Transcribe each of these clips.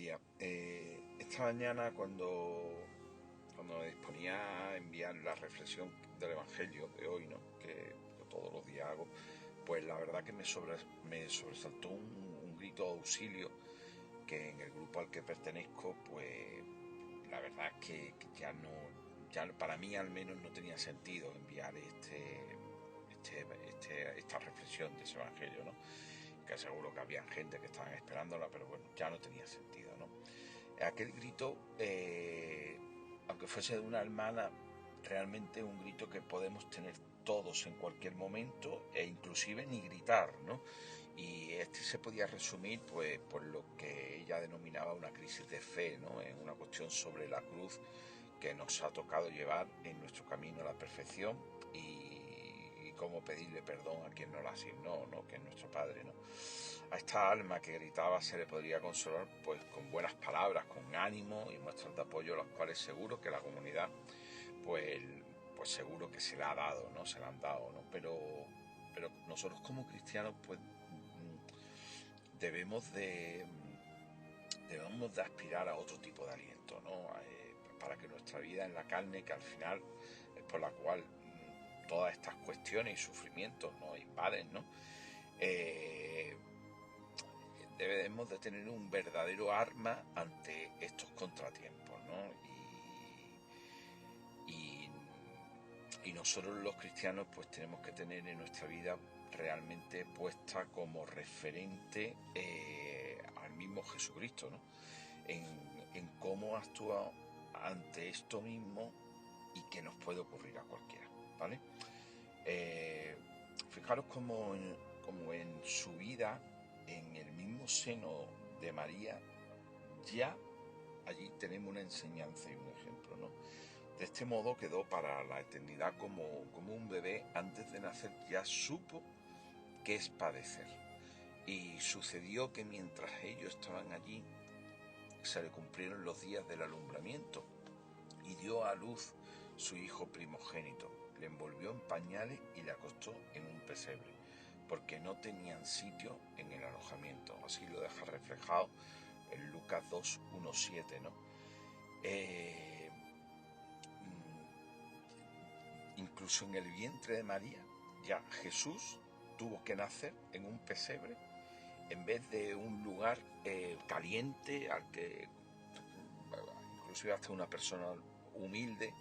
día. Esta mañana cuando me disponía a enviar la reflexión del Evangelio de hoy, ¿no? Que yo todos los días hago, pues la verdad que me sobresaltó un grito de auxilio que en el grupo al que pertenezco, pues la verdad es que ya no, ya para mí al menos no tenía sentido enviar esta reflexión de ese Evangelio, ¿no? Que seguro que había gente que estaban esperándola, pero bueno, ya no tenía sentido, ¿no? Aquel grito, aunque fuese de una hermana, realmente un grito que podemos tener todos en cualquier momento e inclusive ni gritar, ¿no? Y este se podía resumir pues por lo que ella denominaba una crisis de fe, ¿no? En una cuestión sobre la cruz que nos ha tocado llevar en nuestro camino a la perfección y cómo pedirle perdón a quien nos la asignó, ¿no? Que es nuestro Padre, ¿no? A esta alma que gritaba se le podría consolar pues con buenas palabras, con ánimo y muestras de apoyo, los cuales seguro que la comunidad pues, pues seguro que se la ha dado, ¿no? Se la han dado, ¿no? Pero nosotros como cristianos pues debemos de debemos de aspirar a otro tipo de aliento, ¿no? Para que nuestra vida en la carne, que al final es por la cual todas estas cuestiones y sufrimientos nos invaden, ¿no? Eh, Debemos de tener un verdadero arma ante estos contratiempos, ¿no? Y, y nosotros los cristianos pues tenemos que tener en nuestra vida realmente puesta como referente al mismo Jesucristo, ¿no? En cómo actúa ante esto mismo y que nos puede ocurrir a cualquiera, ¿vale? Fijaros como en su vida, en el mismo seno de María, ya allí tenemos una enseñanza y un ejemplo, ¿no? De este modo quedó para la eternidad como un bebé antes de nacer, ya supo qué es padecer. Y sucedió que mientras ellos estaban allí, se le cumplieron los días del alumbramiento y dio a luz su hijo primogénito. Le envolvió en pañales y le acostó en un pesebre, porque no tenían sitio en el alojamiento. Así lo deja reflejado en Lucas 2, 1, 7, ¿no? Eh, Incluso en el vientre de María, ya Jesús tuvo que nacer en un pesebre en vez de un lugar caliente al que inclusive hasta una persona humilde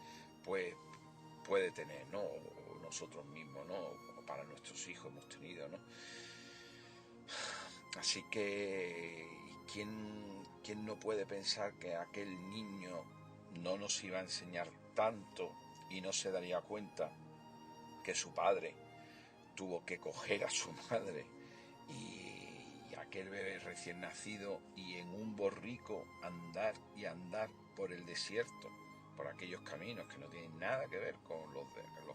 pues puede tener, ¿no? O nosotros mismos, ¿no? O para nuestros hijos hemos tenido, ¿no? Así que ¿quién no puede pensar que aquel niño no nos iba a enseñar tanto y no se daría cuenta que su padre tuvo que coger a su madre y aquel bebé recién nacido y en un borrico andar y andar por el desierto, por aquellos caminos que no tienen nada que ver con los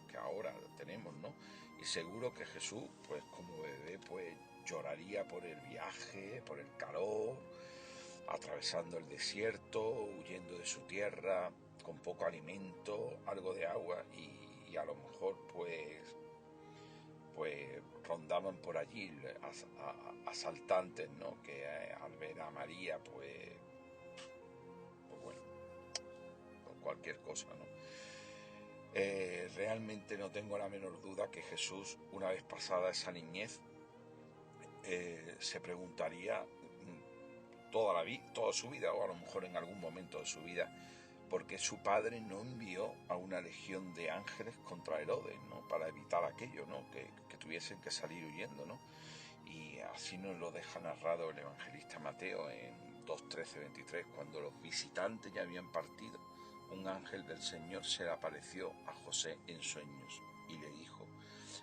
que ahora tenemos, ¿no? Y seguro que Jesús, pues como bebé, pues lloraría por el viaje, por el calor, atravesando el desierto, huyendo de su tierra, con poco alimento, algo de agua y a lo mejor pues rondaban por allí asaltantes, ¿no? Que al ver a María, pues bueno, pues cualquier cosa, ¿no? Realmente no tengo la menor duda que Jesús, una vez pasada esa niñez, se preguntaría toda su vida, o a lo mejor en algún momento de su vida, porque su padre no envió a una legión de ángeles contra Herodes, ¿no? Para evitar aquello, ¿no? Que tuviesen que salir huyendo, ¿no? Y así nos lo deja narrado el evangelista Mateo en 2:13-23, cuando los visitantes ya habían partido, un ángel del Señor se le apareció a José en sueños y le dijo: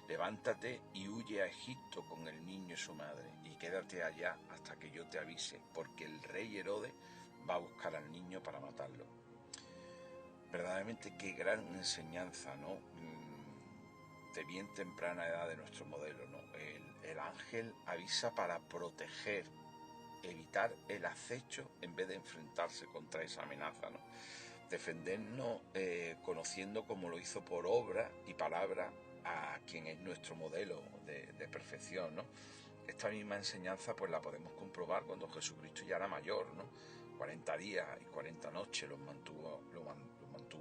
levántate y huye a Egipto con el niño y su madre, y quédate allá hasta que yo te avise, porque el rey Herodes va a buscar al niño para matarlo. Verdaderamente qué gran enseñanza, ¿no? De bien temprana edad de nuestro modelo, ¿no? El ángel avisa para proteger, evitar el acecho en vez de enfrentarse contra esa amenaza, ¿no? Defendernos conociendo como lo hizo por obra y palabra a quien es nuestro modelo de perfección, ¿no? Esta misma enseñanza pues la podemos comprobar cuando Jesucristo ya era mayor, ¿no? 40 días y 40 noches los mantuvo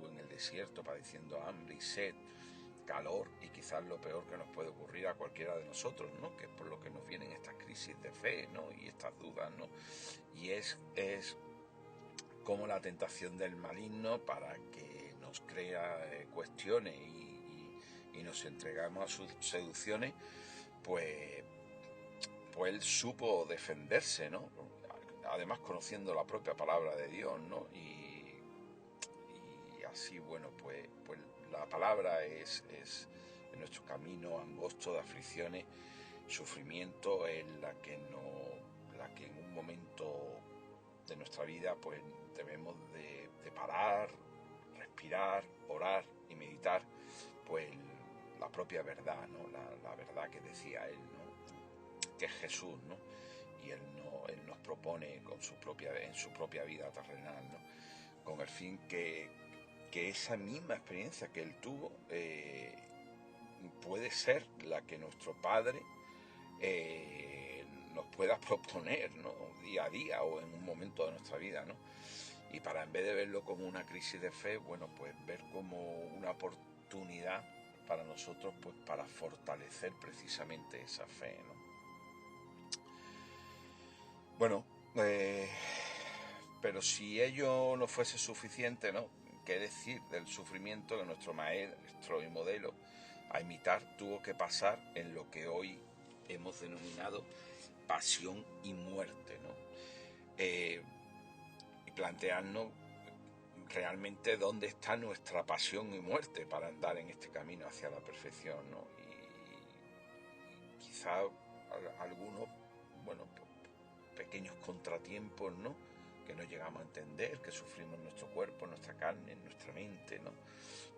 en el desierto, padeciendo hambre y sed, calor, y quizás lo peor que nos puede ocurrir a cualquiera de nosotros, ¿no? Que es por lo que nos vienen estas crisis de fe, ¿no? Y estas dudas, ¿no? Y es como la tentación del maligno, para que nos crea cuestiones y nos entregamos a sus seducciones, pues él supo defenderse, ¿no? Además conociendo la propia palabra de Dios, ¿no? Y así, bueno, pues la palabra es en nuestro camino angosto de aflicciones, sufrimiento, es la que en un momento de nuestra vida pues debemos de parar, respirar, orar y meditar pues la propia verdad, ¿no? La verdad que decía él, ¿no? Que es Jesús, ¿no? Y él nos propone en su propia vida terrenal, ¿no? Con el fin que esa misma experiencia que él tuvo puede ser la que nuestro Padre nos pueda proponer, ¿no? Día a día o en un momento de nuestra vida, ¿no? Y para, en vez de verlo como una crisis de fe, bueno, pues ver como una oportunidad para nosotros, pues para fortalecer precisamente esa fe, ¿no? Bueno, pero si ello no fuese suficiente, ¿no? ¿Qué decir del sufrimiento que nuestro maestro y modelo a imitar tuvo que pasar en lo que hoy hemos denominado pasión y muerte, ¿no? Y plantearnos realmente dónde está nuestra pasión y muerte para andar en este camino hacia la perfección, ¿no? Y quizá algunos, bueno, pequeños contratiempos, ¿no? Que no llegamos a entender, que sufrimos en nuestro cuerpo, en nuestra carne, en nuestra mente, ¿no?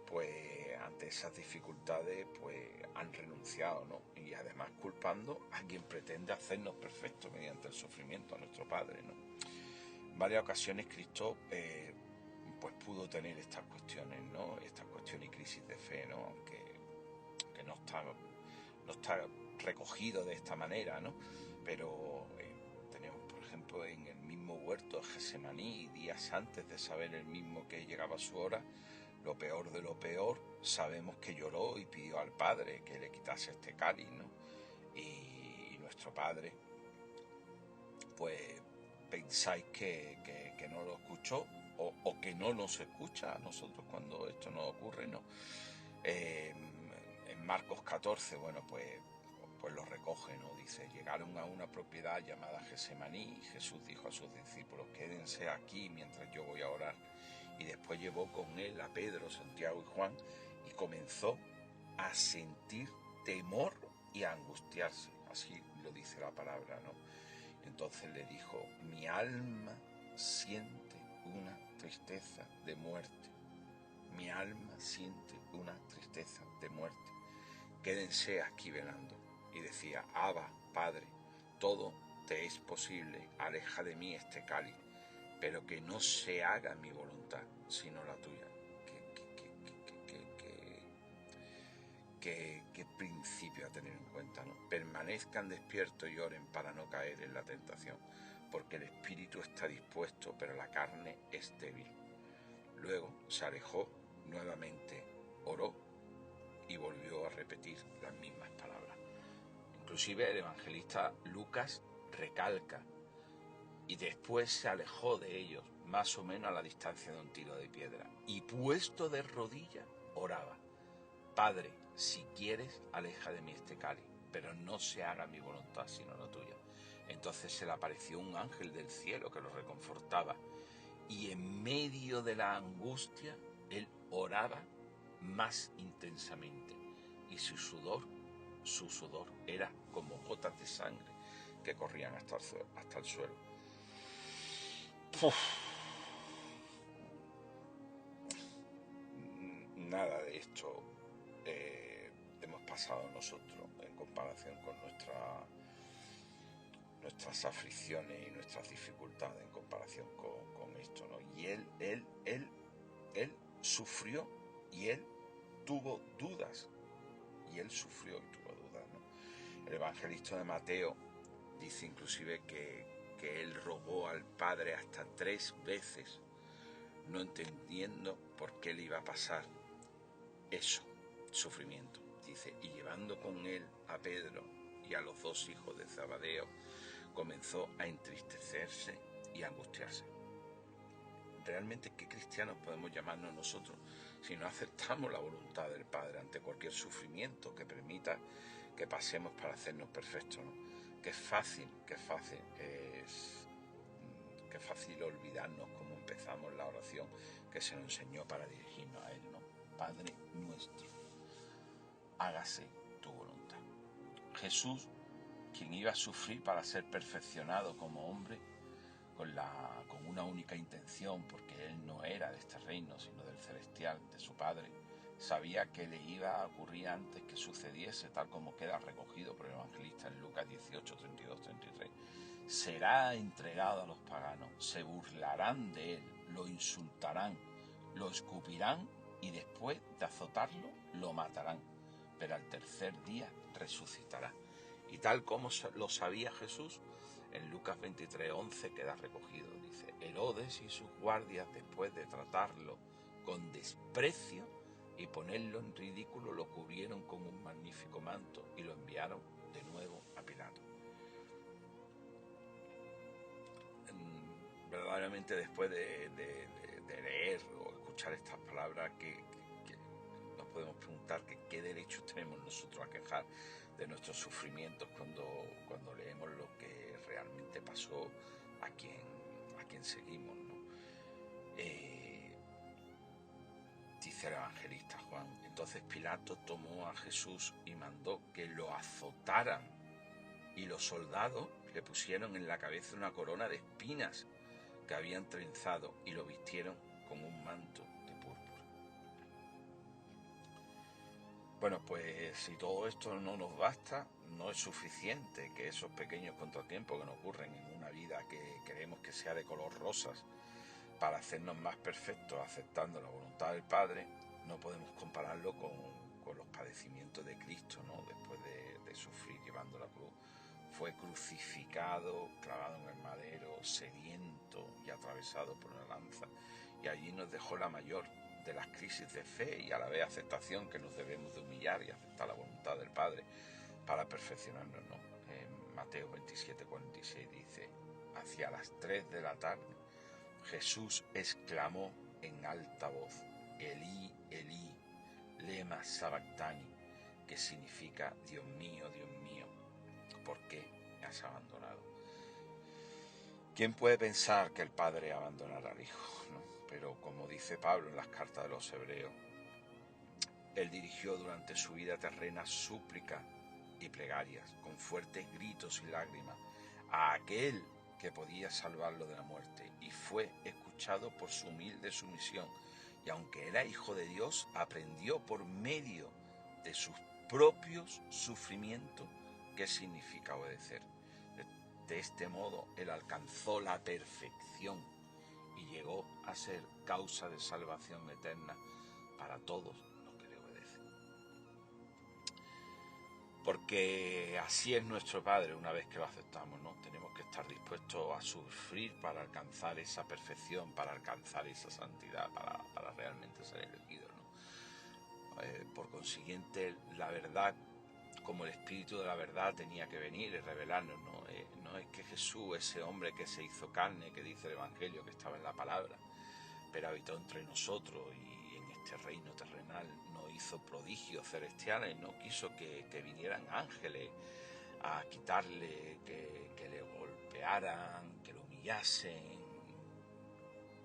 Pues ante esas dificultades pues han renunciado, ¿no? Y además culpando a quien pretende hacernos perfectos mediante el sufrimiento, a nuestro Padre, ¿no? En varias ocasiones Cristo pues pudo tener estas cuestiones, ¿no? Estas cuestiones y crisis de fe, ¿no? Aunque no está recogido de esta manera, ¿no? Pero tenemos, por ejemplo, en el mismo huerto de Getsemaní, días antes de saber él mismo que llegaba su hora, lo peor de lo peor, sabemos que lloró y pidió al Padre que le quitase este cáliz, ¿no? Y nuestro Padre, pues pensáis que no lo escuchó, o que no nos escucha a nosotros cuando esto nos ocurre, ¿no? En Marcos 14, bueno, pues lo recoge, ¿no? Dice: llegaron a una propiedad llamada Getsemaní y Jesús dijo a sus discípulos: quédense aquí mientras yo voy a orar. Y después llevó con él a Pedro, Santiago y Juan y comenzó a sentir temor y a angustiarse. Así lo dice la palabra, ¿no? Entonces le dijo: mi alma siente una tristeza de muerte. Mi alma siente una tristeza de muerte. Quédense aquí velando. Y decía: Abba, Padre, todo te es posible, aleja de mí este cáliz, pero que no se haga mi voluntad, sino la tuya. Qué principio a tener en cuenta, ¿no? Permanezcan despiertos y oren para no caer en la tentación, porque el espíritu está dispuesto, pero la carne es débil. Luego se alejó nuevamente, oró y volvió a repetir las mismas palabras. Inclusive el evangelista Lucas recalca: y después se alejó de ellos, más o menos a la distancia de un tiro de piedra, y puesto de rodillas oraba: Padre, si quieres, aleja de mí este cáliz, pero no se haga mi voluntad sino la tuya. Entonces se le apareció un ángel del cielo que lo reconfortaba, y en medio de la angustia él oraba más intensamente, y su sudor era como gotas de sangre que corrían hasta el suelo. Uf. Nada de esto hemos pasado nosotros en comparación con nuestras aflicciones y nuestras dificultades, en comparación con esto, ¿no? Y él sufrió y él tuvo dudas, ¿no? El evangelista de Mateo dice inclusive que que él rogó al Padre hasta 3 veces, no entendiendo por qué le iba a pasar eso, sufrimiento. Dice, y llevando con él a Pedro y a los 2 hijos de Zebedeo, comenzó a entristecerse y a angustiarse. ¿Realmente qué cristianos podemos llamarnos nosotros si no aceptamos la voluntad del Padre ante cualquier sufrimiento que permita que pasemos para hacernos perfectos, ¿no? Qué fácil olvidarnos cómo empezamos la oración que se nos enseñó para dirigirnos a Él, ¿no? Padre nuestro, hágase tu voluntad. Jesús, quien iba a sufrir para ser perfeccionado como hombre, con una única intención, porque él no era de este reino, sino del celestial, de su Padre, sabía que le iba a ocurrir antes que sucediese, tal como queda recogido por el evangelista en Lucas 18, 32, 33. Será entregado a los paganos, se burlarán de él, lo insultarán, lo escupirán y después de azotarlo, lo matarán, pero al tercer día resucitará. Y tal como lo sabía Jesús, en Lucas 23, 11 queda recogido, dice, Herodes y sus guardias, después de tratarlo con desprecio y ponerlo en ridículo, lo cubrieron con un magnífico manto y lo enviaron de nuevo a Pilato. Verdaderamente, después de leer o escuchar estas palabras, que nos podemos preguntar que qué derechos tenemos nosotros a quejar de nuestros sufrimientos cuando leemos lo que realmente pasó a quien seguimos, ¿no? Dice el evangelista Juan, entonces Pilato tomó a Jesús y mandó que lo azotaran, y los soldados le pusieron en la cabeza una corona de espinas que habían trenzado y lo vistieron con un manto de púrpura. Bueno, pues si todo esto no nos basta, no es suficiente que esos pequeños contratiempos que nos ocurren en una vida que queremos que sea de color rosas para hacernos más perfectos aceptando la voluntad del Padre, no podemos compararlo con los padecimientos de Cristo, ¿no? Después de sufrir llevando la cruz. Fue crucificado, clavado en el madero, sediento y atravesado por una lanza, y allí nos dejó la mayor de las crisis de fe y a la vez aceptación, que nos debemos de humillar y aceptar la voluntad del Padre para perfeccionarnos, ¿no? En Mateo 27, 46 dice, hacia las 3 de la tarde Jesús exclamó en alta voz, Elí, Elí, lema sabactani, que significa Dios mío, ¿por qué me has abandonado? ¿Quién puede pensar que el Padre abandonará al Hijo, ¿no? Pero como dice Pablo en las cartas de los Hebreos, él dirigió durante su vida terrena súplicas y plegarias, con fuertes gritos y lágrimas, a aquel que podía salvarlo de la muerte, y fue escuchado por su humilde sumisión, y aunque era hijo de Dios, aprendió por medio de sus propios sufrimientos qué significa obedecer. De este modo, él alcanzó la perfección y llegó a ser causa de salvación eterna para todos los que le obedecen. Porque así es nuestro Padre una vez que lo aceptamos, ¿no? Tenemos que estar dispuestos a sufrir para alcanzar esa perfección, para alcanzar esa santidad, para realmente ser elegidos, ¿no? Por consiguiente, la verdad, como el Espíritu de la verdad tenía que venir y revelarnos, ¿no? No es que Jesús, ese hombre que se hizo carne, que dice el Evangelio, que estaba en la palabra, pero habitó entre nosotros y en este reino terrenal nos hizo prodigios celestiales, no quiso que vinieran ángeles a quitarle, que le golpearan, que lo humillasen,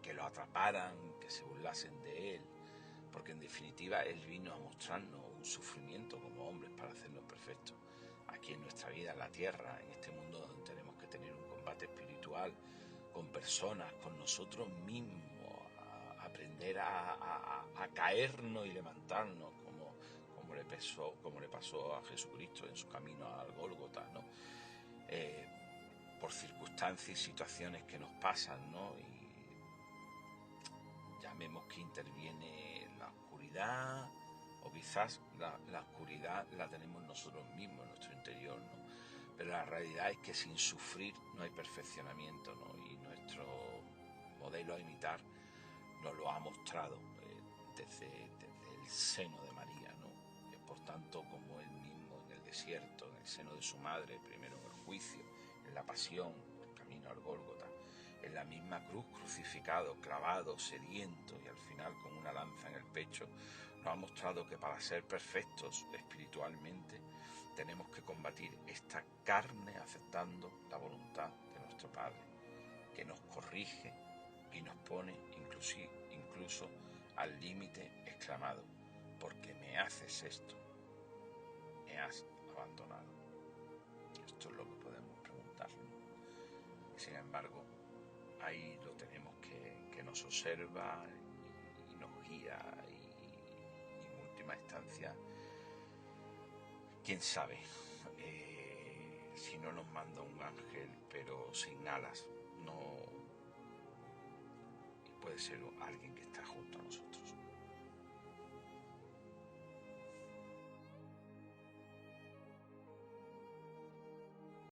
que lo atraparan, que se burlasen de él, porque en definitiva él vino a mostrarnos un sufrimiento como hombres para hacernos perfectos aquí en nuestra vida, en la tierra, en este mundo donde tenemos que tener un combate espiritual con personas, con nosotros mismos, a aprender a caernos y levantarnos como le pasó a Jesucristo en su camino al Gólgota, ¿no? Por circunstancias y situaciones que nos pasan, ¿no? Y llamemos que interviene la oscuridad, o quizás la oscuridad la tenemos nosotros mismos en nuestro interior, ¿no? Pero la realidad es que sin sufrir no hay perfeccionamiento, ¿no? Y nuestro modelo a imitar nos lo ha mostrado desde el seno de María, ¿no? Por tanto, como él mismo en el desierto, en el seno de su madre, primero en el juicio, en la pasión, el camino al Gólgota, en la misma cruz, crucificado, clavado, sediento y al final con una lanza en el pecho, nos ha mostrado que para ser perfectos espiritualmente tenemos que combatir esta carne aceptando la voluntad de nuestro Padre, que nos corrige y nos pone incluso al límite exclamado: porque me haces esto, me has abandonado. Esto es lo que podemos preguntarnos. Y sin embargo, ahí lo tenemos que nos observa y nos guía y en última instancia, quién sabe, si no nos manda un ángel pero sin alas, no, puede ser alguien que está